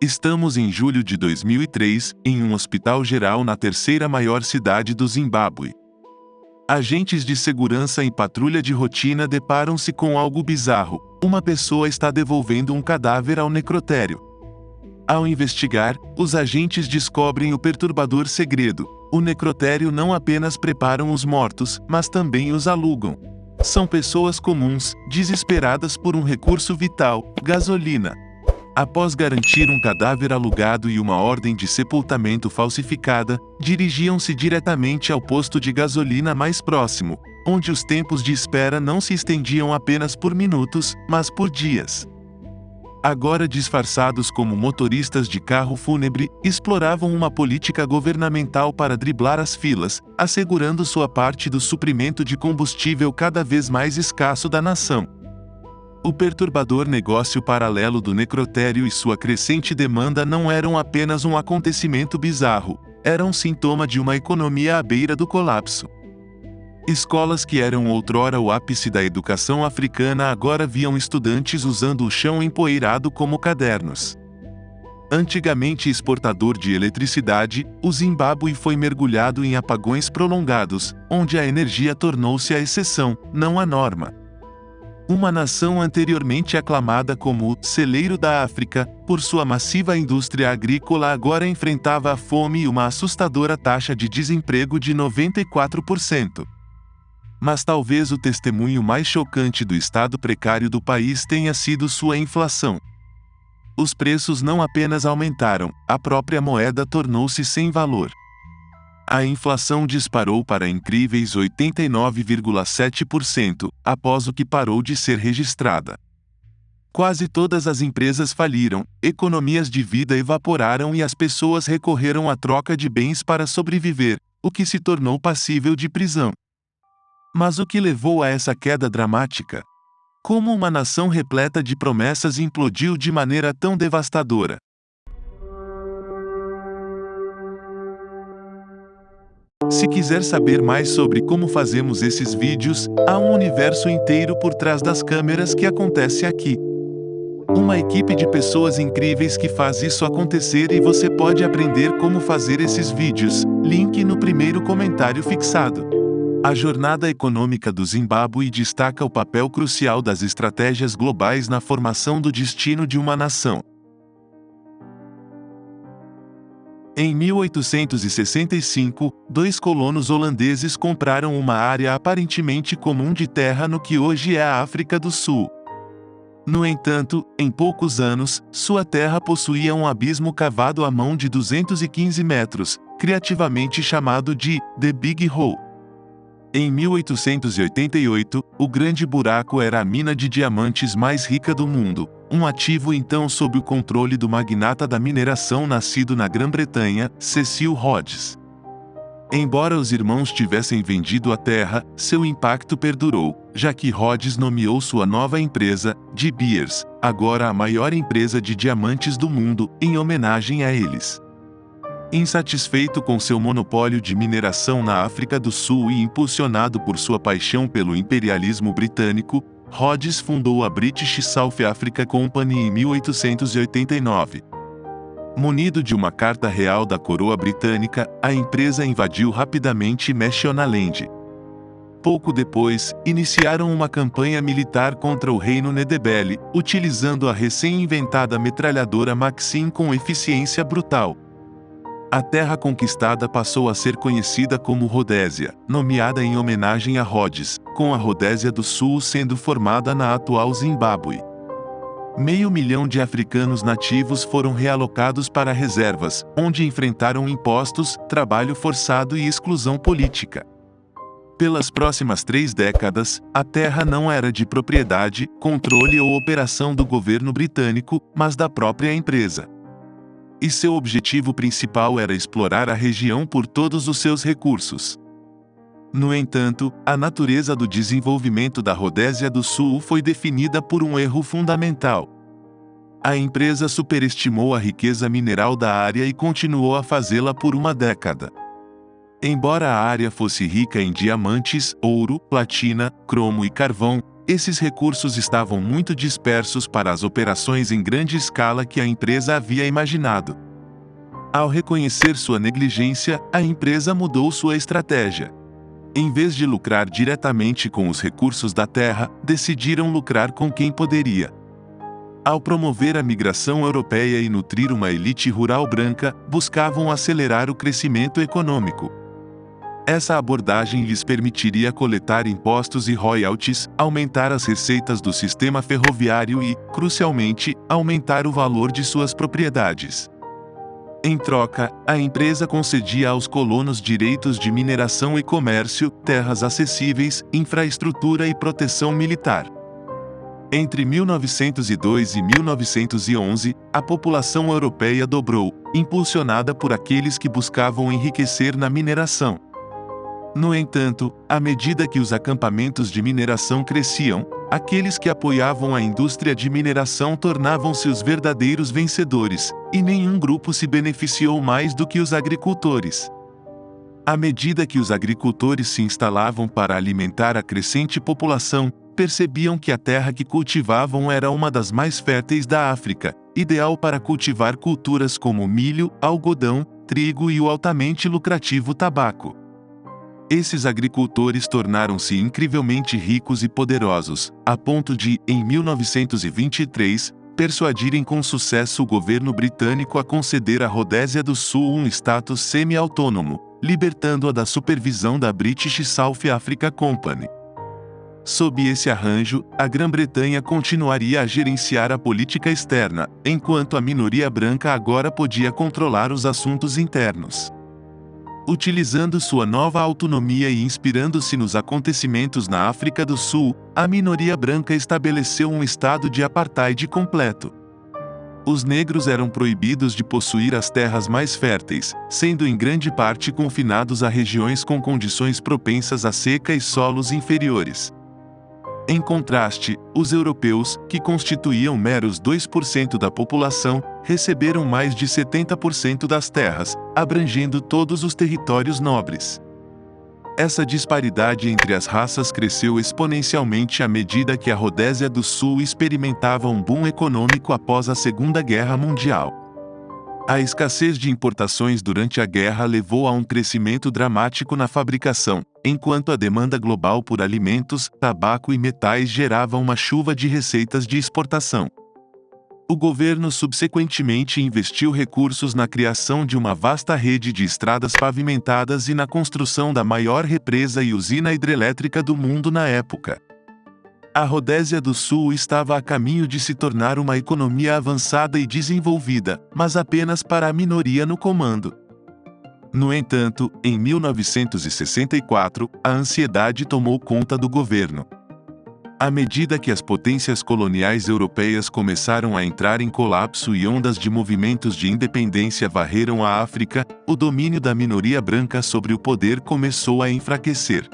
Estamos em julho de 2003, em um hospital geral na terceira maior cidade do Zimbábue. Agentes de segurança em patrulha de rotina deparam-se com algo bizarro. Uma pessoa está devolvendo um cadáver ao necrotério. Ao investigar, os agentes descobrem o perturbador segredo. O necrotério não apenas preparam os mortos, mas também os alugam. São pessoas comuns, desesperadas por um recurso vital, gasolina. Após garantir um cadáver alugado e uma ordem de sepultamento falsificada, dirigiam-se diretamente ao posto de gasolina mais próximo, onde os tempos de espera não se estendiam apenas por minutos, mas por dias. Agora disfarçados como motoristas de carro fúnebre, exploravam uma política governamental para driblar as filas, assegurando sua parte do suprimento de combustível cada vez mais escasso da nação. O perturbador negócio paralelo do necrotério e sua crescente demanda não eram apenas um acontecimento bizarro, eram um sintoma de uma economia à beira do colapso. Escolas que eram outrora o ápice da educação africana agora viam estudantes usando o chão empoeirado como cadernos. Antigamente exportador de eletricidade, o Zimbábue foi mergulhado em apagões prolongados, onde a energia tornou-se a exceção, não a norma. Uma nação anteriormente aclamada como o celeiro da África, por sua massiva indústria agrícola agora enfrentava a fome e uma assustadora taxa de desemprego de 94%. Mas talvez o testemunho mais chocante do estado precário do país tenha sido sua inflação. Os preços não apenas aumentaram, a própria moeda tornou-se sem valor. A inflação disparou para incríveis 89,7%, após o que parou de ser registrada. Quase todas as empresas faliram, economias de vida evaporaram e as pessoas recorreram à troca de bens para sobreviver, o que se tornou passível de prisão. Mas o que levou a essa queda dramática? Como uma nação repleta de promessas implodiu de maneira tão devastadora? Se quiser saber mais sobre como fazemos esses vídeos, há um universo inteiro por trás das câmeras que acontece aqui. Uma equipe de pessoas incríveis que faz isso acontecer e você pode aprender como fazer esses vídeos. Link no primeiro comentário fixado. A jornada econômica do Zimbábue destaca o papel crucial das estratégias globais na formação do destino de uma nação. Em 1865, dois colonos holandeses compraram uma área aparentemente comum de terra no que hoje é a África do Sul. No entanto, em poucos anos, sua terra possuía um abismo cavado à mão de 215 metros, criativamente chamado de The Big Hole. Em 1888, o Grande Buraco era a mina de diamantes mais rica do mundo, um ativo então sob o controle do magnata da mineração nascido na Grã-Bretanha, Cecil Rhodes. Embora os irmãos tivessem vendido a terra, seu impacto perdurou, já que Rhodes nomeou sua nova empresa, De Beers, agora a maior empresa de diamantes do mundo, em homenagem a eles. Insatisfeito com seu monopólio de mineração na África do Sul e impulsionado por sua paixão pelo imperialismo britânico, Rhodes fundou a British South Africa Company em 1889. Munido de uma carta real da coroa britânica, a empresa invadiu rapidamente Mashonaland. Pouco depois, iniciaram uma campanha militar contra o reino Ndebele, utilizando a recém-inventada metralhadora Maxim com eficiência brutal. A terra conquistada passou a ser conhecida como Rodésia, nomeada em homenagem a Rhodes, com a Rodésia do Sul sendo formada na atual Zimbábue. 500.000 de africanos nativos foram realocados para reservas, onde enfrentaram impostos, trabalho forçado e exclusão política. Pelas próximas 3 décadas, a terra não era de propriedade, controle ou operação do governo britânico, mas da própria empresa. E seu objetivo principal era explorar a região por todos os seus recursos. No entanto, a natureza do desenvolvimento da Rodésia do Sul foi definida por um erro fundamental. A empresa superestimou a riqueza mineral da área e continuou a fazê-la por uma década. Embora a área fosse rica em diamantes, ouro, platina, cromo e carvão, esses recursos estavam muito dispersos para as operações em grande escala que a empresa havia imaginado. Ao reconhecer sua negligência, a empresa mudou sua estratégia. Em vez de lucrar diretamente com os recursos da terra, decidiram lucrar com quem poderia. Ao promover a migração europeia e nutrir uma elite rural branca, buscavam acelerar o crescimento econômico. Essa abordagem lhes permitiria coletar impostos e royalties, aumentar as receitas do sistema ferroviário e, crucialmente, aumentar o valor de suas propriedades. Em troca, a empresa concedia aos colonos direitos de mineração e comércio, terras acessíveis, infraestrutura e proteção militar. Entre 1902 e 1911, a população europeia dobrou, impulsionada por aqueles que buscavam enriquecer na mineração. No entanto, à medida que os acampamentos de mineração cresciam, aqueles que apoiavam a indústria de mineração tornavam-se os verdadeiros vencedores, e nenhum grupo se beneficiou mais do que os agricultores. À medida que os agricultores se instalavam para alimentar a crescente população, percebiam que a terra que cultivavam era uma das mais férteis da África, ideal para cultivar culturas como milho, algodão, trigo e o altamente lucrativo tabaco. Esses agricultores tornaram-se incrivelmente ricos e poderosos, a ponto de, em 1923, persuadirem com sucesso o governo britânico a conceder à Rodésia do Sul um status semi-autônomo, libertando-a da supervisão da British South Africa Company. Sob esse arranjo, a Grã-Bretanha continuaria a gerenciar a política externa, enquanto a minoria branca agora podia controlar os assuntos internos. Utilizando sua nova autonomia e inspirando-se nos acontecimentos na África do Sul, a minoria branca estabeleceu um estado de apartheid completo. Os negros eram proibidos de possuir as terras mais férteis, sendo em grande parte confinados a regiões com condições propensas à seca e solos inferiores. Em contraste, os europeus, que constituíam meros 2% da população, receberam mais de 70% das terras, abrangendo todos os territórios nobres. Essa disparidade entre as raças cresceu exponencialmente à medida que a Rodésia do Sul experimentava um boom econômico após a Segunda Guerra Mundial. A escassez de importações durante a guerra levou a um crescimento dramático na fabricação, enquanto a demanda global por alimentos, tabaco e metais gerava uma chuva de receitas de exportação. O governo subsequentemente investiu recursos na criação de uma vasta rede de estradas pavimentadas e na construção da maior represa e usina hidrelétrica do mundo na época. A Rodésia do Sul estava a caminho de se tornar uma economia avançada e desenvolvida, mas apenas para a minoria no comando. No entanto, em 1964, a ansiedade tomou conta do governo. À medida que as potências coloniais europeias começaram a entrar em colapso e ondas de movimentos de independência varreram a África, o domínio da minoria branca sobre o poder começou a enfraquecer.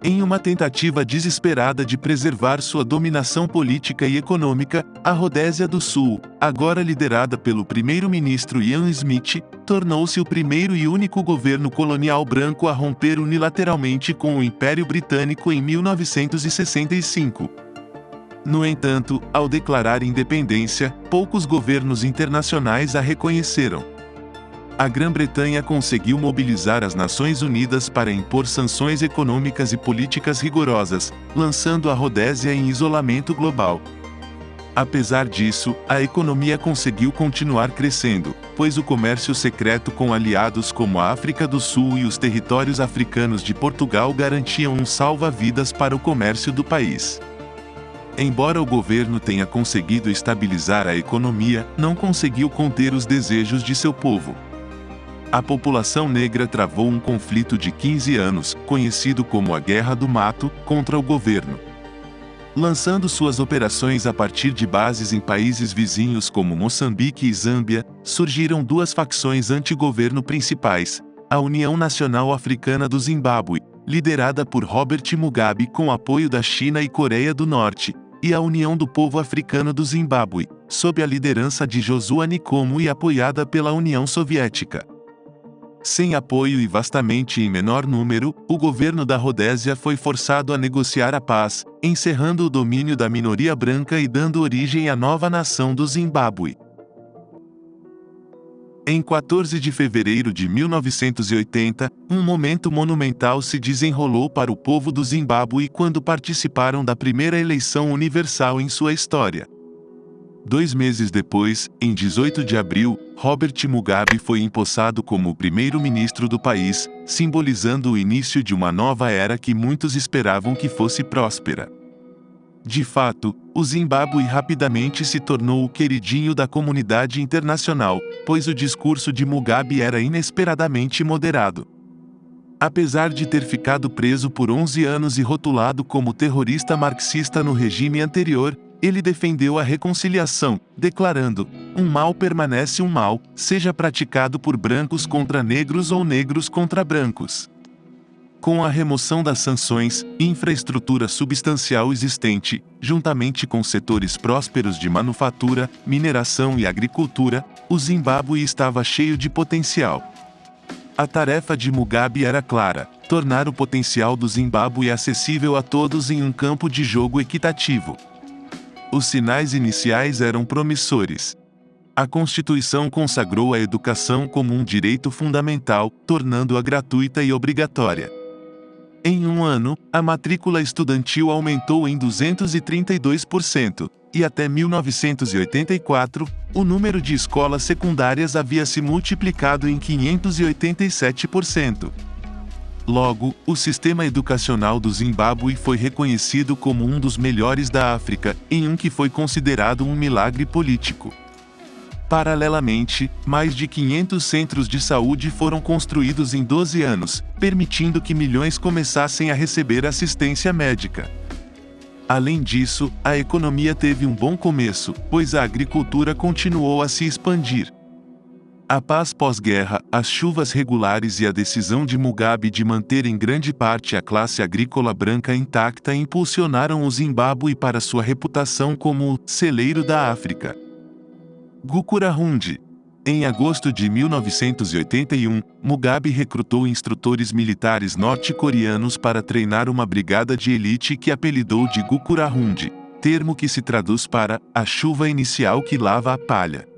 Em uma tentativa desesperada de preservar sua dominação política e econômica, a Rodésia do Sul, agora liderada pelo primeiro-ministro Ian Smith, tornou-se o primeiro e único governo colonial branco a romper unilateralmente com o Império Britânico em 1965. No entanto, ao declarar independência, poucos governos internacionais a reconheceram. A Grã-Bretanha conseguiu mobilizar as Nações Unidas para impor sanções econômicas e políticas rigorosas, lançando a Rodésia em isolamento global. Apesar disso, a economia conseguiu continuar crescendo, pois o comércio secreto com aliados como a África do Sul e os territórios africanos de Portugal garantiam um salva-vidas para o comércio do país. Embora o governo tenha conseguido estabilizar a economia, não conseguiu conter os desejos de seu povo. A população negra travou um conflito de 15 anos, conhecido como a Guerra do Mato, contra o governo. Lançando suas operações a partir de bases em países vizinhos como Moçambique e Zâmbia, surgiram duas facções anti-governo principais: a União Nacional Africana do Zimbábue, liderada por Robert Mugabe com apoio da China e Coreia do Norte, e a União do Povo Africano do Zimbábue, sob a liderança de Joshua Nkomo e apoiada pela União Soviética. Sem apoio e vastamente em menor número, o governo da Rodésia foi forçado a negociar a paz, encerrando o domínio da minoria branca e dando origem à nova nação do Zimbábue. Em 14 de fevereiro de 1980, um momento monumental se desenrolou para o povo do Zimbábue quando participaram da primeira eleição universal em sua história. 2 meses depois, em 18 de abril, Robert Mugabe foi empossado como o primeiro-ministro do país, simbolizando o início de uma nova era que muitos esperavam que fosse próspera. De fato, o Zimbábue rapidamente se tornou o queridinho da comunidade internacional, pois o discurso de Mugabe era inesperadamente moderado. Apesar de ter ficado preso por 11 anos e rotulado como terrorista marxista no regime anterior, ele defendeu a reconciliação, declarando: "Um mal permanece um mal, seja praticado por brancos contra negros ou negros contra brancos." Com a remoção das sanções, infraestrutura substancial existente, juntamente com setores prósperos de manufatura, mineração e agricultura, o Zimbábue estava cheio de potencial. A tarefa de Mugabe era clara: tornar o potencial do Zimbábue acessível a todos em um campo de jogo equitativo. Os sinais iniciais eram promissores. A Constituição consagrou a educação como um direito fundamental, tornando-a gratuita e obrigatória. Em um ano, a matrícula estudantil aumentou em 232%, e até 1984, o número de escolas secundárias havia se multiplicado em 587%. Logo, o sistema educacional do Zimbábue foi reconhecido como um dos melhores da África, em um que foi considerado um milagre político. Paralelamente, mais de 500 centros de saúde foram construídos em 12 anos, permitindo que milhões começassem a receber assistência médica. Além disso, a economia teve um bom começo, pois a agricultura continuou a se expandir. A paz pós-guerra, as chuvas regulares e a decisão de Mugabe de manter em grande parte a classe agrícola branca intacta impulsionaram o Zimbábue para sua reputação como o celeiro da África. Gukurahundi. Em agosto de 1981, Mugabe recrutou instrutores militares norte-coreanos para treinar uma brigada de elite que apelidou de Gukurahundi, termo que se traduz para a chuva inicial que lava a palha.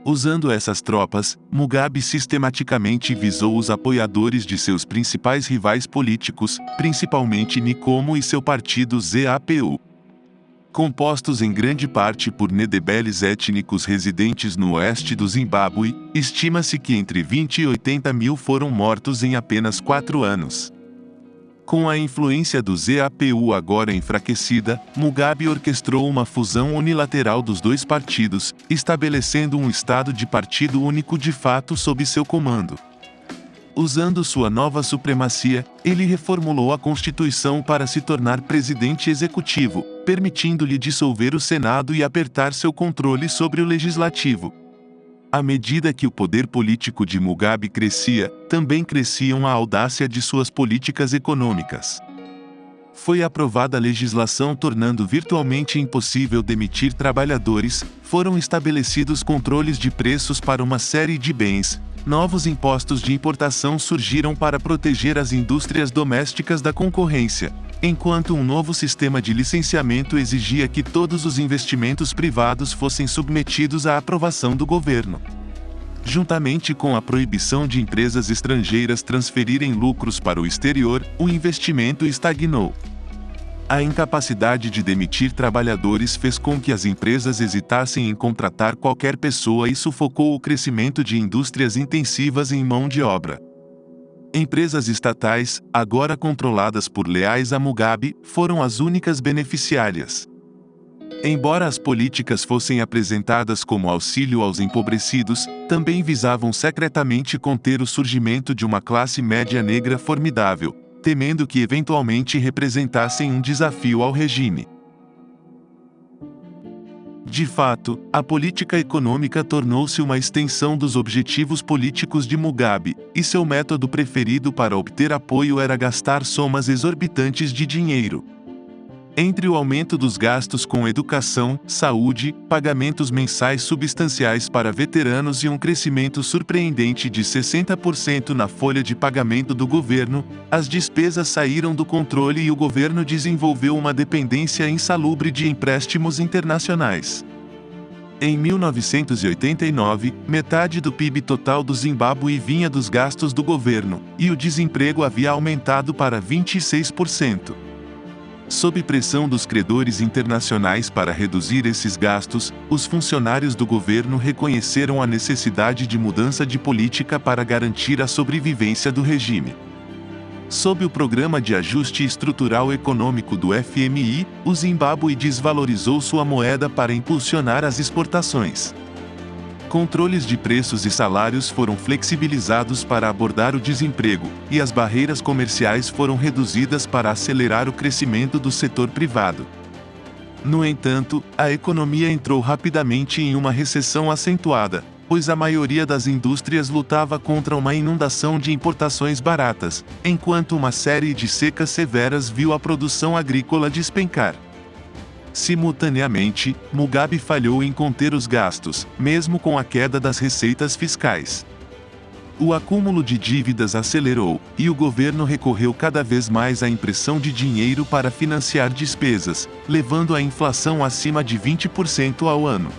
Usando essas tropas, Mugabe sistematicamente visou os apoiadores de seus principais rivais políticos, principalmente Nkomo e seu partido ZAPU. Compostos em grande parte por nedebeles étnicos residentes no oeste do Zimbábue, estima-se que entre 20 e 80 mil foram mortos em apenas 4 anos. Com a influência do ZAPU agora enfraquecida, Mugabe orquestrou uma fusão unilateral dos dois partidos, estabelecendo um estado de partido único de fato sob seu comando. Usando sua nova supremacia, ele reformulou a Constituição para se tornar presidente executivo, permitindo-lhe dissolver o Senado e apertar seu controle sobre o Legislativo. À medida que o poder político de Mugabe crescia, também cresciam a audácia de suas políticas econômicas. Foi aprovada a legislação tornando virtualmente impossível demitir trabalhadores, foram estabelecidos controles de preços para uma série de bens, novos impostos de importação surgiram para proteger as indústrias domésticas da concorrência, enquanto um novo sistema de licenciamento exigia que todos os investimentos privados fossem submetidos à aprovação do governo. Juntamente com a proibição de empresas estrangeiras transferirem lucros para o exterior, o investimento estagnou. A incapacidade de demitir trabalhadores fez com que as empresas hesitassem em contratar qualquer pessoa e sufocou o crescimento de indústrias intensivas em mão de obra. Empresas estatais, agora controladas por leais a Mugabe, foram as únicas beneficiárias. Embora as políticas fossem apresentadas como auxílio aos empobrecidos, também visavam secretamente conter o surgimento de uma classe média negra formidável, temendo que eventualmente representassem um desafio ao regime. De fato, a política econômica tornou-se uma extensão dos objetivos políticos de Mugabe, e seu método preferido para obter apoio era gastar somas exorbitantes de dinheiro. Entre o aumento dos gastos com educação, saúde, pagamentos mensais substanciais para veteranos e um crescimento surpreendente de 60% na folha de pagamento do governo, as despesas saíram do controle e o governo desenvolveu uma dependência insalubre de empréstimos internacionais. Em 1989, metade do PIB total do Zimbábue vinha dos gastos do governo, e o desemprego havia aumentado para 26%. Sob pressão dos credores internacionais para reduzir esses gastos, os funcionários do governo reconheceram a necessidade de mudança de política para garantir a sobrevivência do regime. Sob o Programa de Ajuste Estrutural Econômico do FMI, o Zimbábue desvalorizou sua moeda para impulsionar as exportações. Controles de preços e salários foram flexibilizados para abordar o desemprego, e as barreiras comerciais foram reduzidas para acelerar o crescimento do setor privado. No entanto, a economia entrou rapidamente em uma recessão acentuada, pois a maioria das indústrias lutava contra uma inundação de importações baratas, enquanto uma série de secas severas viu a produção agrícola despencar. Simultaneamente, Mugabe falhou em conter os gastos, mesmo com a queda das receitas fiscais. O acúmulo de dívidas acelerou, e o governo recorreu cada vez mais à impressão de dinheiro para financiar despesas, levando a inflação acima de 20% ao ano.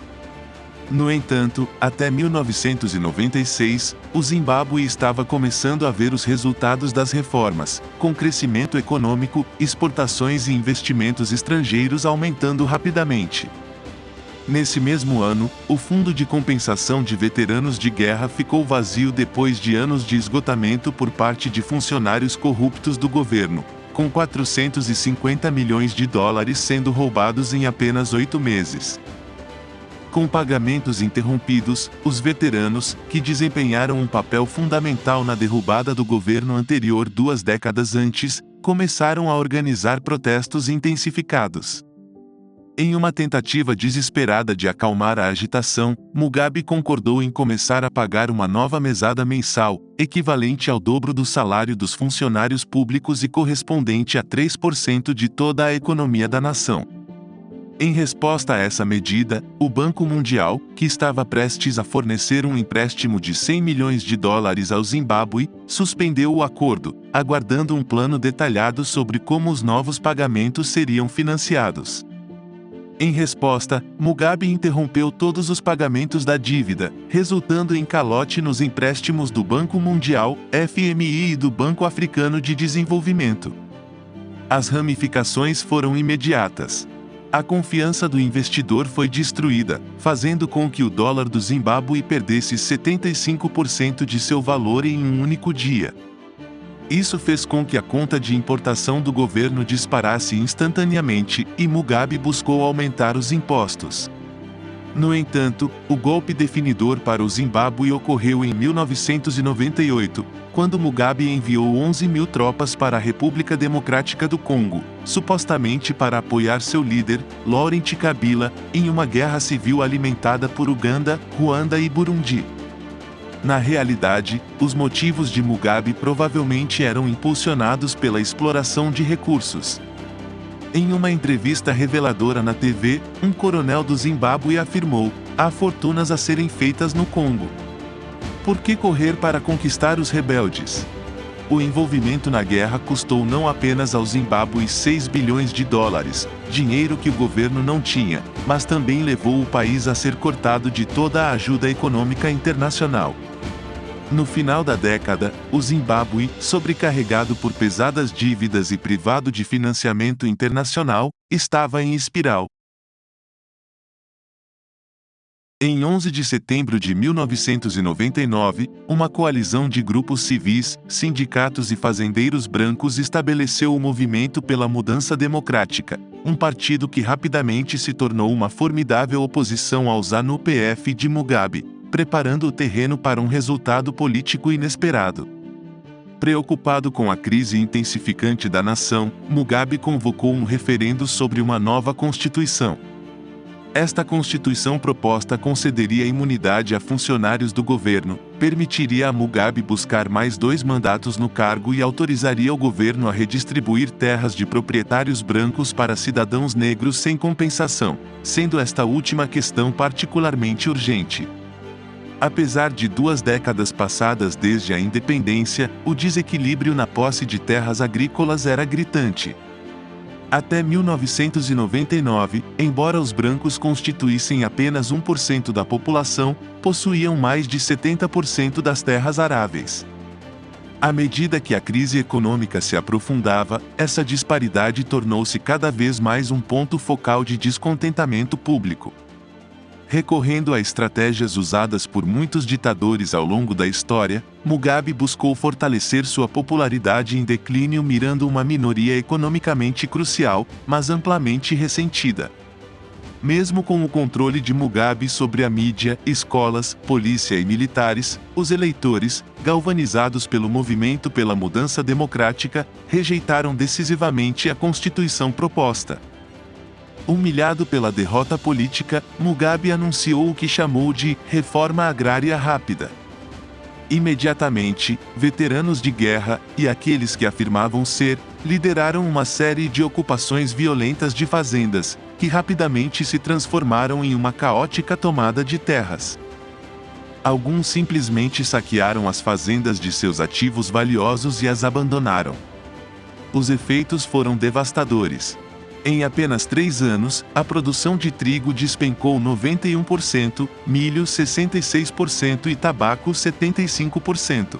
No entanto, até 1996, o Zimbábue estava começando a ver os resultados das reformas, com crescimento econômico, exportações e investimentos estrangeiros aumentando rapidamente. Nesse mesmo ano, o Fundo de Compensação de Veteranos de Guerra ficou vazio depois de anos de esgotamento por parte de funcionários corruptos do governo, com 450 milhões de dólares sendo roubados em apenas 8 meses. Com pagamentos interrompidos, os veteranos, que desempenharam um papel fundamental na derrubada do governo anterior 2 décadas antes, começaram a organizar protestos intensificados. Em uma tentativa desesperada de acalmar a agitação, Mugabe concordou em começar a pagar uma nova mesada mensal, equivalente ao dobro do salário dos funcionários públicos e correspondente a 3% de toda a economia da nação. Em resposta a essa medida, o Banco Mundial, que estava prestes a fornecer um empréstimo de 100 milhões de dólares ao Zimbábue, suspendeu o acordo, aguardando um plano detalhado sobre como os novos pagamentos seriam financiados. Em resposta, Mugabe interrompeu todos os pagamentos da dívida, resultando em calote nos empréstimos do Banco Mundial, FMI e do Banco Africano de Desenvolvimento. As ramificações foram imediatas. A confiança do investidor foi destruída, fazendo com que o dólar do Zimbábue perdesse 75% de seu valor em um único dia. Isso fez com que a conta de importação do governo disparasse instantaneamente, e Mugabe buscou aumentar os impostos. No entanto, o golpe definidor para o Zimbábue ocorreu em 1998, quando Mugabe enviou 11.000 tropas para a República Democrática do Congo, supostamente para apoiar seu líder, Laurent Kabila, em uma guerra civil alimentada por Uganda, Ruanda e Burundi. Na realidade, os motivos de Mugabe provavelmente eram impulsionados pela exploração de recursos. Em uma entrevista reveladora na TV, um coronel do Zimbábue afirmou: há fortunas a serem feitas no Congo. Por que correr para conquistar os rebeldes? O envolvimento na guerra custou não apenas ao Zimbábue 6 bilhões de dólares, dinheiro que o governo não tinha, mas também levou o país a ser cortado de toda a ajuda econômica internacional. No final da década, o Zimbábue, sobrecarregado por pesadas dívidas e privado de financiamento internacional, estava em espiral. Em 11 de setembro de 1999, uma coalizão de grupos civis, sindicatos e fazendeiros brancos estabeleceu o Movimento pela Mudança Democrática, um partido que rapidamente se tornou uma formidável oposição ao ZANU-PF de Mugabe, preparando o terreno para um resultado político inesperado. Preocupado com a crise intensificante da nação, Mugabe convocou um referendo sobre uma nova Constituição. Esta Constituição proposta concederia imunidade a funcionários do governo, permitiria a Mugabe buscar mais 2 mandatos no cargo e autorizaria o governo a redistribuir terras de proprietários brancos para cidadãos negros sem compensação, sendo esta última questão particularmente urgente. Apesar de 2 décadas passadas desde a independência, o desequilíbrio na posse de terras agrícolas era gritante. Até 1999, embora os brancos constituíssem apenas 1% da população, possuíam mais de 70% das terras aráveis. À medida que a crise econômica se aprofundava, essa disparidade tornou-se cada vez mais um ponto focal de descontentamento público. Recorrendo a estratégias usadas por muitos ditadores ao longo da história, Mugabe buscou fortalecer sua popularidade em declínio mirando uma minoria economicamente crucial, mas amplamente ressentida. Mesmo com o controle de Mugabe sobre a mídia, escolas, polícia e militares, os eleitores, galvanizados pelo movimento pela mudança democrática, rejeitaram decisivamente a Constituição proposta. Humilhado pela derrota política, Mugabe anunciou o que chamou de reforma agrária rápida. Imediatamente, veteranos de guerra, e aqueles que afirmavam ser, lideraram uma série de ocupações violentas de fazendas, que rapidamente se transformaram em uma caótica tomada de terras. Alguns simplesmente saquearam as fazendas de seus ativos valiosos e as abandonaram. Os efeitos foram devastadores. Em apenas 3 anos, a produção de trigo despencou 91%, milho 66% e tabaco 75%.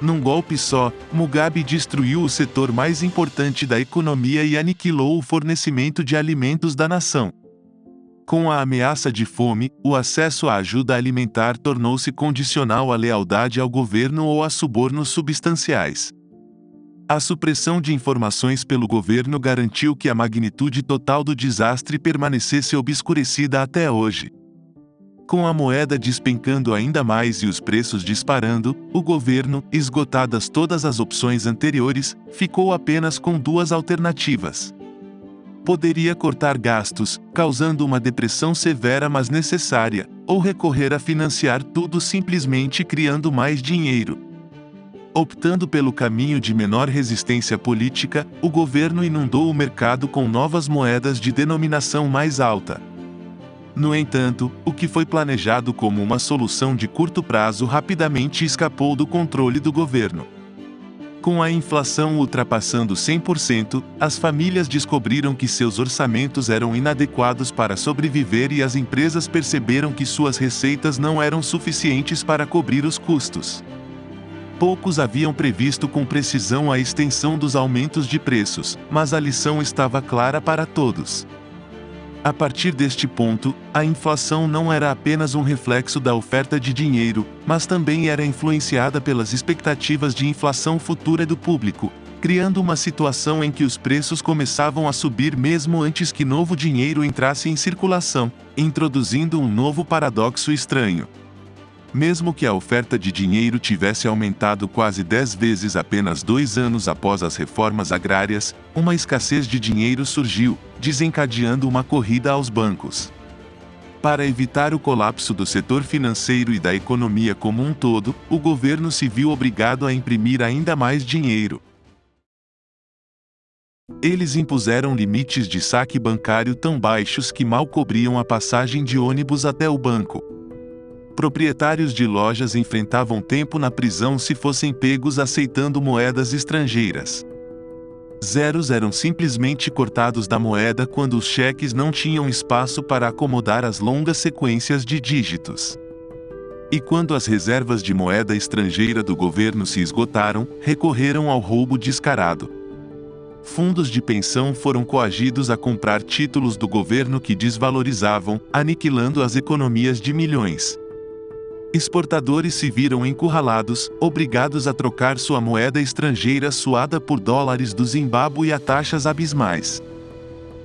Num golpe só, Mugabe destruiu o setor mais importante da economia e aniquilou o fornecimento de alimentos da nação. Com a ameaça de fome, o acesso à ajuda alimentar tornou-se condicional à lealdade ao governo ou a subornos substanciais. A supressão de informações pelo governo garantiu que a magnitude total do desastre permanecesse obscurecida até hoje. Com a moeda despencando ainda mais e os preços disparando, o governo, esgotadas todas as opções anteriores, ficou apenas com 2 alternativas. Poderia cortar gastos, causando uma depressão severa mas necessária, ou recorrer a financiar tudo simplesmente criando mais dinheiro. Optando pelo caminho de menor resistência política, o governo inundou o mercado com novas moedas de denominação mais alta. No entanto, o que foi planejado como uma solução de curto prazo rapidamente escapou do controle do governo. Com a inflação ultrapassando 100%, as famílias descobriram que seus orçamentos eram inadequados para sobreviver e as empresas perceberam que suas receitas não eram suficientes para cobrir os custos. Poucos haviam previsto com precisão a extensão dos aumentos de preços, mas a lição estava clara para todos. A partir deste ponto, a inflação não era apenas um reflexo da oferta de dinheiro, mas também era influenciada pelas expectativas de inflação futura do público, criando uma situação em que os preços começavam a subir mesmo antes que novo dinheiro entrasse em circulação, introduzindo um novo paradoxo estranho. Mesmo que a oferta de dinheiro tivesse aumentado quase 10 vezes apenas 2 anos após as reformas agrárias, uma escassez de dinheiro surgiu, desencadeando uma corrida aos bancos. Para evitar o colapso do setor financeiro e da economia como um todo, o governo se viu obrigado a imprimir ainda mais dinheiro. Eles impuseram limites de saque bancário tão baixos que mal cobriam a passagem de ônibus até o banco. Proprietários de lojas enfrentavam tempo na prisão se fossem pegos aceitando moedas estrangeiras. Zeros eram simplesmente cortados da moeda quando os cheques não tinham espaço para acomodar as longas sequências de dígitos. E quando as reservas de moeda estrangeira do governo se esgotaram, recorreram ao roubo descarado. Fundos de pensão foram coagidos a comprar títulos do governo que desvalorizavam, aniquilando as economias de milhões. Exportadores se viram encurralados, obrigados a trocar sua moeda estrangeira suada por dólares do Zimbábue a taxas abismais.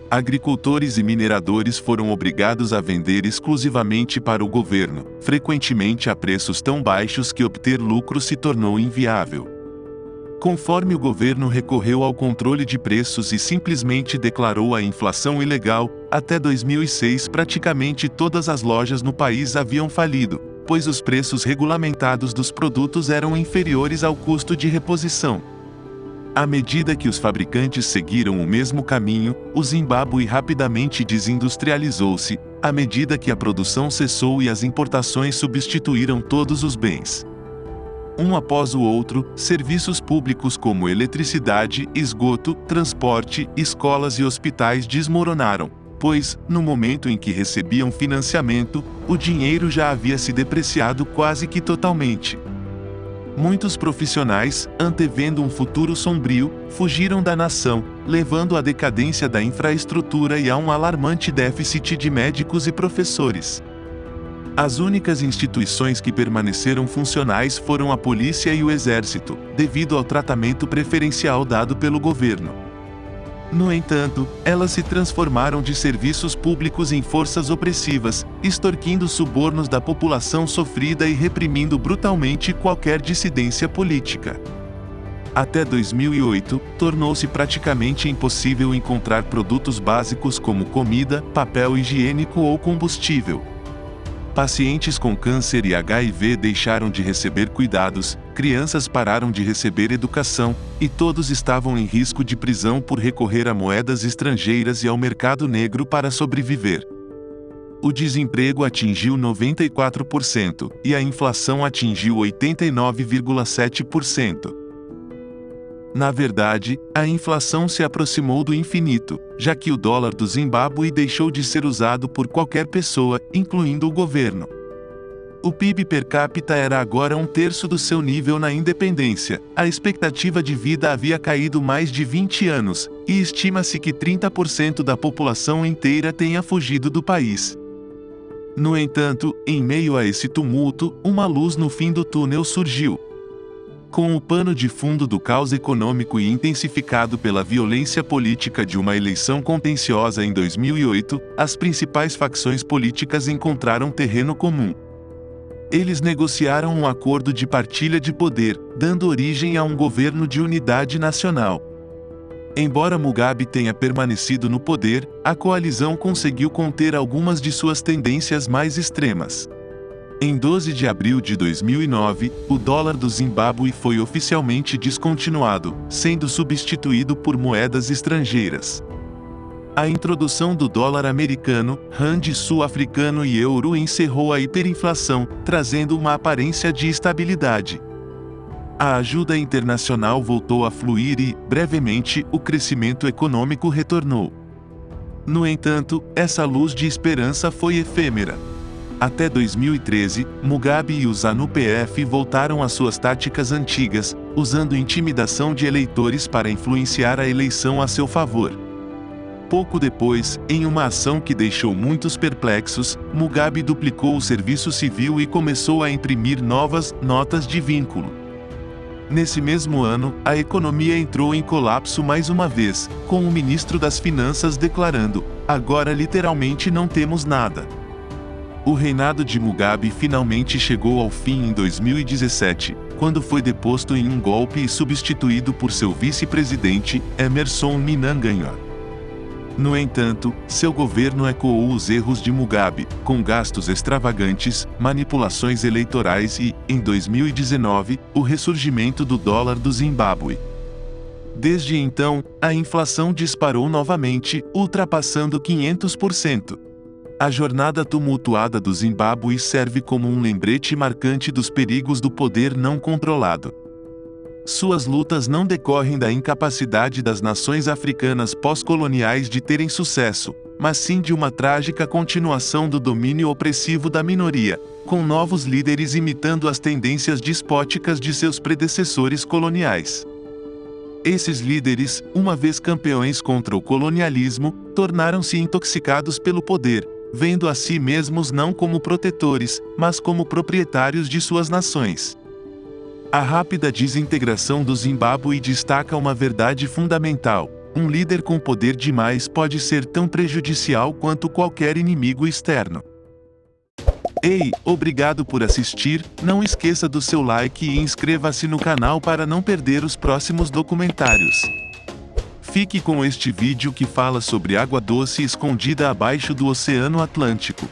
Agricultores e mineradores foram obrigados a vender exclusivamente para o governo, frequentemente a preços tão baixos que obter lucro se tornou inviável. Conforme o governo recorreu ao controle de preços e simplesmente declarou a inflação ilegal, até 2006 praticamente todas as lojas no país haviam falido, pois os preços regulamentados dos produtos eram inferiores ao custo de reposição. À medida que os fabricantes seguiram o mesmo caminho, o Zimbábue rapidamente desindustrializou-se, à medida que a produção cessou e as importações substituíram todos os bens. Um após o outro, serviços públicos como eletricidade, esgoto, transporte, escolas e hospitais desmoronaram, pois, no momento em que recebiam financiamento, o dinheiro já havia se depreciado quase que totalmente. Muitos profissionais, antevendo um futuro sombrio, fugiram da nação, levando à decadência da infraestrutura e a um alarmante déficit de médicos e professores. As únicas instituições que permaneceram funcionais foram a polícia e o exército, devido ao tratamento preferencial dado pelo governo. No entanto, elas se transformaram de serviços públicos em forças opressivas, extorquindo subornos da população sofrida e reprimindo brutalmente qualquer dissidência política. Até 2008, tornou-se praticamente impossível encontrar produtos básicos como comida, papel higiênico ou combustível. Pacientes com câncer e HIV deixaram de receber cuidados, crianças pararam de receber educação, e todos estavam em risco de prisão por recorrer a moedas estrangeiras e ao mercado negro para sobreviver. O desemprego atingiu 94%, e a inflação atingiu 89,7%. Na verdade, a inflação se aproximou do infinito, já que o dólar do Zimbábue deixou de ser usado por qualquer pessoa, incluindo o governo. O PIB per capita era agora 1/3 do seu nível na independência, a expectativa de vida havia caído mais de 20 anos, e estima-se que 30% da população inteira tenha fugido do país. No entanto, em meio a esse tumulto, uma luz no fim do túnel surgiu. Com o pano de fundo do caos econômico e intensificado pela violência política de uma eleição contenciosa em 2008, as principais facções políticas encontraram terreno comum. Eles negociaram um acordo de partilha de poder, dando origem a um governo de unidade nacional. Embora Mugabe tenha permanecido no poder, a coalizão conseguiu conter algumas de suas tendências mais extremas. Em 12 de abril de 2009, o dólar do Zimbábue foi oficialmente descontinuado, sendo substituído por moedas estrangeiras. A introdução do dólar americano, rand sul-africano e euro encerrou a hiperinflação, trazendo uma aparência de estabilidade. A ajuda internacional voltou a fluir e, brevemente, o crescimento econômico retornou. No entanto, essa luz de esperança foi efêmera. Até 2013, Mugabe e o ZANU-PF voltaram às suas táticas antigas, usando intimidação de eleitores para influenciar a eleição a seu favor. Pouco depois, em uma ação que deixou muitos perplexos, Mugabe duplicou o serviço civil e começou a imprimir novas notas de vínculo. Nesse mesmo ano, a economia entrou em colapso mais uma vez, com o ministro das Finanças declarando: "Agora literalmente não temos nada." O reinado de Mugabe finalmente chegou ao fim em 2017, quando foi deposto em um golpe e substituído por seu vice-presidente, Emmerson Mnangagwa. No entanto, seu governo ecoou os erros de Mugabe, com gastos extravagantes, manipulações eleitorais e, em 2019, o ressurgimento do dólar do Zimbábue. Desde então, a inflação disparou novamente, ultrapassando 500%. A jornada tumultuada do Zimbábue serve como um lembrete marcante dos perigos do poder não controlado. Suas lutas não decorrem da incapacidade das nações africanas pós-coloniais de terem sucesso, mas sim de uma trágica continuação do domínio opressivo da minoria, com novos líderes imitando as tendências despóticas de seus predecessores coloniais. Esses líderes, uma vez campeões contra o colonialismo, tornaram-se intoxicados pelo poder, vendo a si mesmos não como protetores, mas como proprietários de suas nações. A rápida desintegração do Zimbábue destaca uma verdade fundamental: um líder com poder demais pode ser tão prejudicial quanto qualquer inimigo externo. Ei, obrigado por assistir, não esqueça do seu like e inscreva-se no canal para não perder os próximos documentários. Fique com este vídeo que fala sobre água doce escondida abaixo do Oceano Atlântico.